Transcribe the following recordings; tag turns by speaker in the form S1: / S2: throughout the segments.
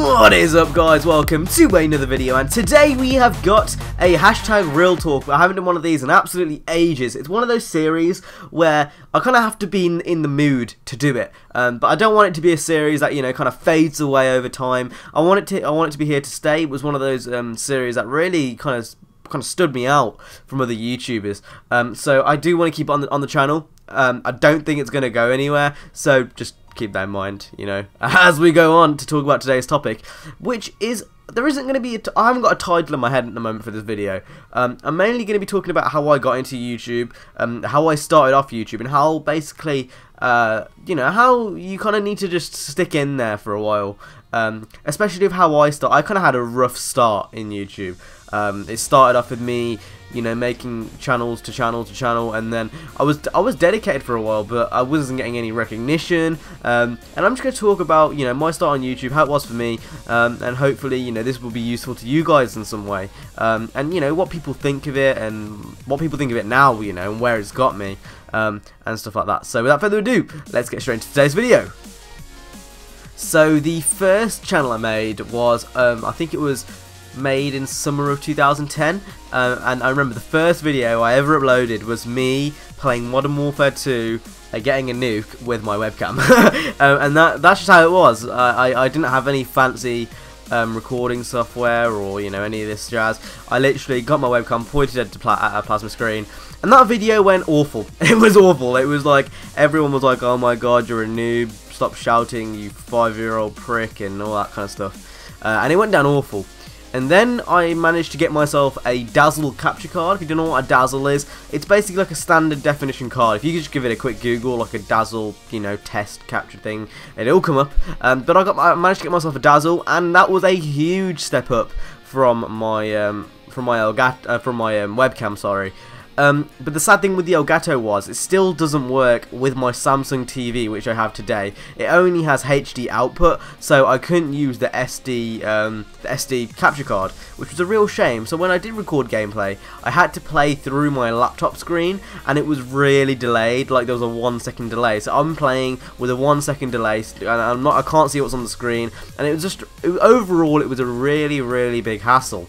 S1: What is up, guys? Welcome to another video, and today we have got a hashtag real talk. I haven't done one of these in absolutely ages. It's one of those series where I kind of have to be in the mood to do it, but I don't want it to be a series that, you know, kind of fades away over time. I want it to be here to stay. It was one of those series that really kind of stood me out from other YouTubers. So I do want to keep it on the channel. I don't think it's going to go anywhere, so just keep that in mind, you know, as we go on to talk about today's topic, which is, there isn't going to be, I haven't got a title in my head at the moment for this video. I'm mainly going to be talking about how I got into YouTube, how I started off YouTube, and how basically, you know, how you kind of need to just stick in there for a while, especially with how I kind of had a rough start in YouTube. It started off with me, you know, making channel to channel, and then I was dedicated for a while, but I wasn't getting any recognition. And I'm just going to talk about, you know, my start on YouTube, how it was for me, and hopefully, you know, this will be useful to you guys in some way. And you know, what people think of it, and what people think of it now, you know, and where it's got me, and stuff like that. So without further ado, let's get straight into today's video. So the first channel I made was, I think it was made in summer of 2010, and I remember the first video I ever uploaded was me playing Modern Warfare 2, getting a nuke with my webcam. And that's just how it was. I didn't have any fancy recording software or, you know, any of this jazz. I literally got my webcam, pointed at a plasma screen, and that video went awful. It was awful. It was like, everyone was like, oh my god, you're a noob, stop shouting, you 5-year-old prick, and all that kind of stuff. And it went down awful. And then I managed to get myself a Dazzle capture card. If you don't know what a Dazzle is, it's basically like a standard definition card. If you could just give it a quick Google, like a Dazzle, you know, test capture thing, it'll come up. But I managed to get myself a Dazzle, and that was a huge step up from my webcam. Sorry. But the sad thing with the Elgato was, it still doesn't work with my Samsung TV, which I have today. It only has HD output, so I couldn't use the SD capture card, which was a real shame. So when I did record gameplay, I had to play through my laptop screen, and it was really delayed. Like, there was a 1-second delay. So I'm playing with a 1-second delay, and I can't see what's on the screen, and it was overall it was a really big hassle.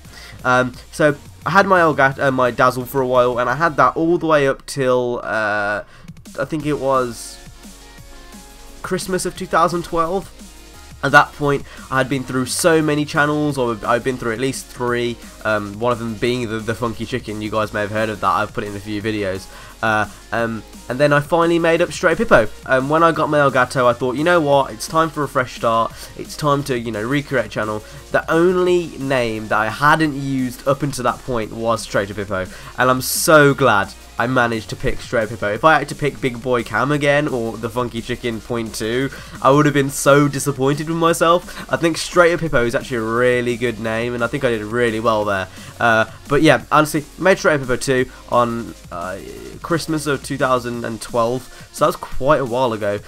S1: So I had my my Dazzle for a while, and I had that all the way up till I think it was Christmas of 2012. At that point, I had been through so many channels, or I've been through at least 3. One of them being the Funky Chicken. You guys may have heard of that. I've put it in a few videos. And then I finally made up StraightUpHippo. When I got my Elgato, I thought, you know what? It's time for a fresh start. It's time to, you know, recreate a channel. The only name that I hadn't used up until that point was StraightUpHippo, and I'm so glad I managed to pick StraightUpHippo. If I had to pick Big Boy Cam again, or the Funky Chicken .2, I would have been so disappointed with myself. I think StraightUpHippo is actually a really good name, and I think I did really well there. But yeah, honestly, made StraightUpHippo 2 on Christmas of 2012, so that was quite a while ago.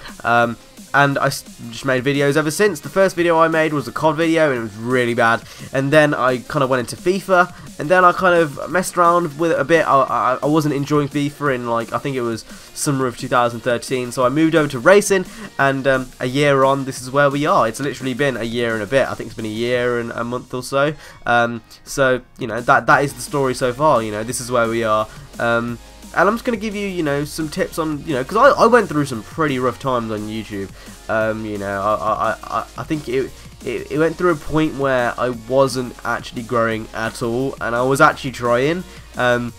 S1: And I just made videos ever since. The first video I made was a COD video, and it was really bad. And then I kind of went into FIFA, and then I kind of messed around with it a bit. I wasn't enjoying FIFA in, like, I think it was summer of 2013, so I moved over to racing, and a year on, this is where we are. It's literally been a year and a bit. I think it's been a year and a month or so. So, you know, that is the story so far. You know, this is where we are. And I'm just going to give you, you know, some tips on, you know, because I went through some pretty rough times on YouTube. You know, I think it went through a point where I wasn't actually growing at all, and I was actually trying. And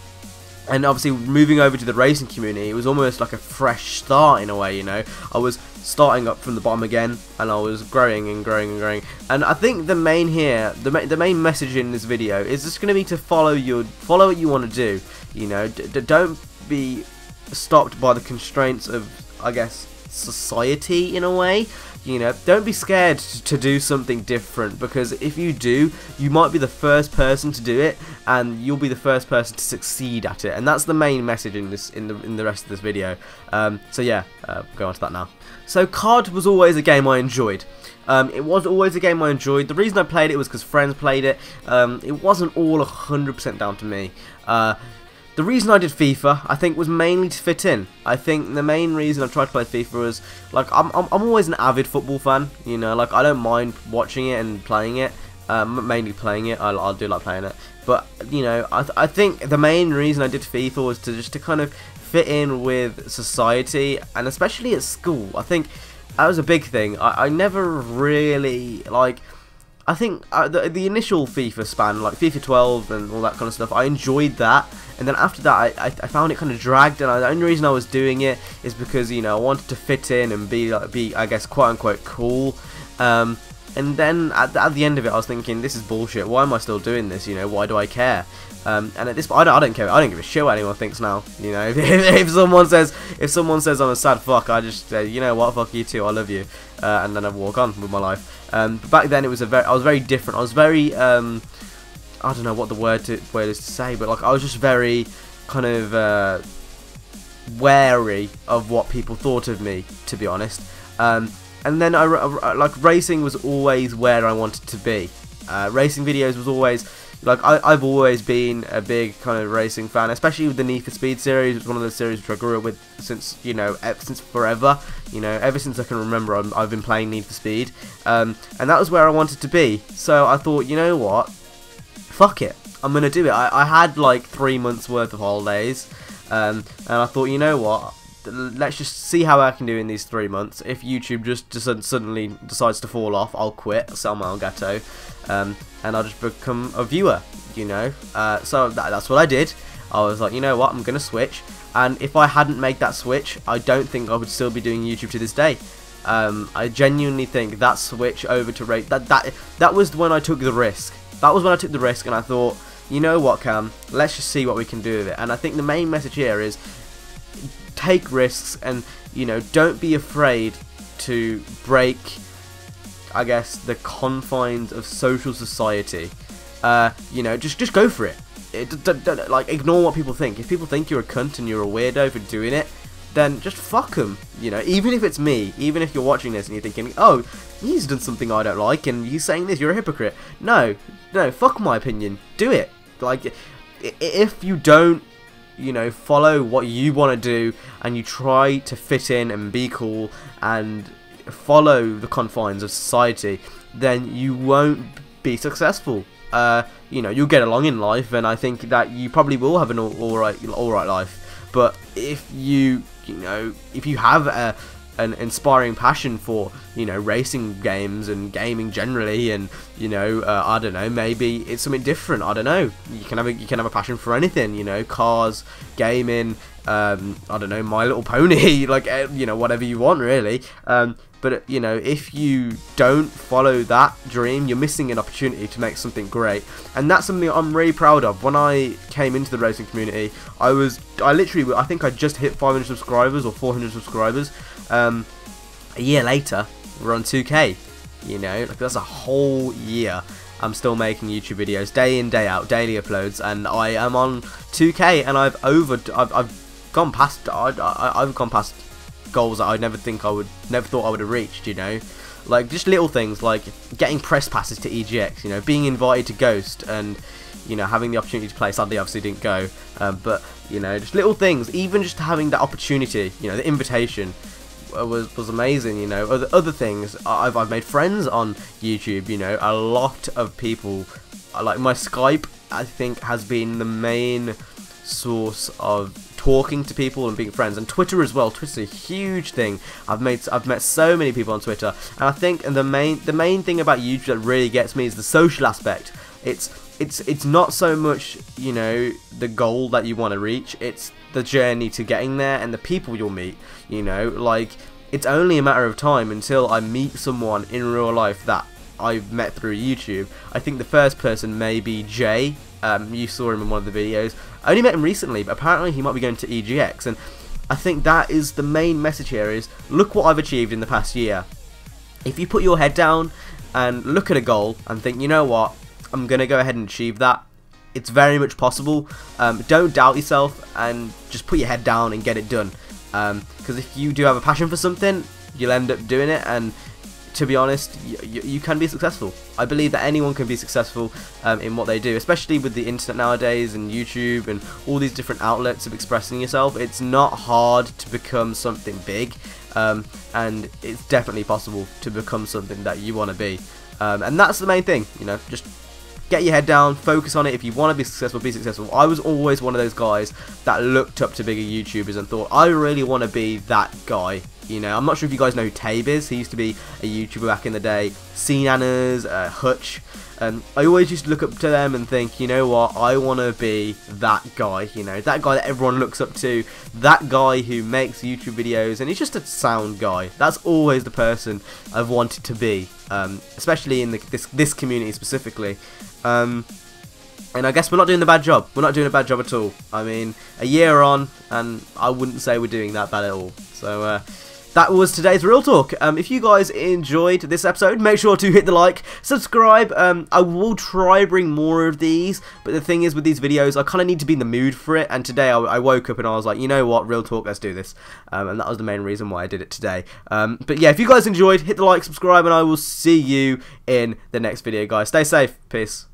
S1: obviously moving over to the racing community, it was almost like a fresh start in a way, you know. I was starting up from the bottom again, and I was growing and growing and growing. And I think the main message in this video is just going to be to follow what you want to do. You know, don't be stopped by the constraints of, I guess, society in a way. You know, don't be scared to do something different, because if you do, you might be the first person to do it, and you'll be the first person to succeed at it. And that's the main message in the rest of this video. So yeah, go on to that now. So COD was always a game I enjoyed. It was always a game I enjoyed. The reason I played it was because friends played it. It wasn't all 100% down to me. the reason I did FIFA, I think, was mainly to fit in. I think the main reason I tried to play FIFA was, like, I'm always an avid football fan, you know, like, I don't mind watching it and playing it, mainly playing it. I do like playing it, but, you know, I think the main reason I did FIFA was to kind of fit in with society, and especially at school. I think that was a big thing. I never really, like, I think the initial FIFA span, like FIFA 12 and all that kind of stuff, I enjoyed that, and then after that I found it kind of dragged, and the only reason I was doing it is because, you know, I wanted to fit in and be I guess, quote unquote cool, and then at the end of it I was thinking, this is bullshit, why am I still doing this, you know, why do I care? And at this point, I don't care. I don't give a shit what anyone thinks now. You know, if someone says I'm a sad fuck, I just say, you know what, fuck you too, I love you, and then I walk on with my life. But back then it was I was very different. I was very I don't know what the word is to say, but like I was just very kind of wary of what people thought of me, to be honest. And then like racing was always where I wanted to be. Racing videos was always, like, I've always been a big kind of racing fan, especially with the Need for Speed series. It's one of the series which I grew up with since, you know, since forever. You know, ever since I can remember, I've been playing Need for Speed, and that was where I wanted to be. So I thought, you know what, fuck it, I'm gonna do it. I had like 3 months worth of holidays, and I thought, you know what, let's just see how I can do in these 3 months. If YouTube just suddenly decides to fall off, I'll quit, sell my Elgato, and I'll just become a viewer, you know. So that's what I did. I was like, you know what, I'm gonna switch, and if I hadn't made that switch, I don't think I would still be doing YouTube to this day. I genuinely think that switch over to that was when I took the risk. That was when I took the risk, and I thought, you know what, Cam, let's just see what we can do with it. And I think the main message here is, take risks, and, you know, don't be afraid to break, I guess, the confines of social society. You know, just go for it. Don't, like, ignore what people think. If people think you're a cunt and you're a weirdo for doing it, then just fuck them. You know, even if it's me, even if you're watching this and you're thinking, oh, he's done something I don't like, and he's saying this, you're a hypocrite. No, fuck my opinion. Do it. Like, if you don't, you know, follow what you want to do, and you try to fit in and be cool and follow the confines of society, then you won't be successful. You know, you'll get along in life, and I think that you probably will have an alright life. But if you know, if you have an inspiring passion for, you know, racing games and gaming generally, and, you know, I don't know, maybe it's something different. I don't know. You can have a passion for anything, you know, cars, gaming, I don't know, My Little Pony, like, you know, whatever you want, really. But, you know, if you don't follow that dream, you're missing an opportunity to make something great. And that's something I'm really proud of. When I came into the racing community, I think I just hit 500 subscribers or 400 subscribers. A year later, we're on 2K. You know, like, that's a whole year. I'm still making YouTube videos day in, day out, daily uploads, and I am on 2K, and I've gone past goals that I never thought I would have reached, you know. Like, just little things like getting press passes to EGX, you know, being invited to Ghost, and, you know, having the opportunity to play. Sadly, obviously didn't go, but, you know, just little things. Even just having that opportunity, you know, the invitation was amazing. You know, other things, I've made friends on YouTube. You know, a lot of people, like, my Skype, I think, has been the main source of talking to people and being friends, and Twitter as well. Twitter's a huge thing. I've met so many people on Twitter, and I think the main thing about YouTube that really gets me is the social aspect. It's not so much, you know, the goal that you want to reach, it's the journey to getting there and the people you'll meet. You know, like, it's only a matter of time until I meet someone in real life that I've met through YouTube. I think the first person may be Jay. You saw him in one of the videos. I only met him recently, but apparently he might be going to EGX, and I think that is the main message here, is look what I've achieved in the past year. If you put your head down and look at a goal and think, you know what, I'm going to go ahead and achieve that, it's very much possible. Don't doubt yourself, and just put your head down and get it done. Because if you do have a passion for something, you'll end up doing it, and to be honest, you can be successful. I believe that anyone can be successful in what they do, especially with the internet nowadays and YouTube and all these different outlets of expressing yourself. It's not hard to become something big, and it's definitely possible to become something that you want to be. And that's the main thing, you know, just get your head down, focus on it. If you want to be successful, be successful. I was always one of those guys that looked up to bigger YouTubers and thought, I really want to be that guy. You know, I'm not sure if you guys know who Tabe is. He used to be a YouTuber back in the day. Cnanas, Hutch. I always used to look up to them and think, you know what, I want to be that guy, you know, that guy that everyone looks up to, that guy who makes YouTube videos, and he's just a sound guy. That's always the person I've wanted to be, especially in this community specifically. And I guess we're not doing the bad job. We're not doing a bad job at all. I mean, a year on, and I wouldn't say we're doing that bad at all. So, that was today's Real Talk. If you guys enjoyed this episode, make sure to hit the like, subscribe. I will try bring more of these, but the thing is with these videos, I kind of need to be in the mood for it, and today I woke up and I was like, you know what, Real Talk, let's do this. And that was the main reason why I did it today. But yeah, if you guys enjoyed, hit the like, subscribe, and I will see you in the next video, guys. Stay safe. Peace.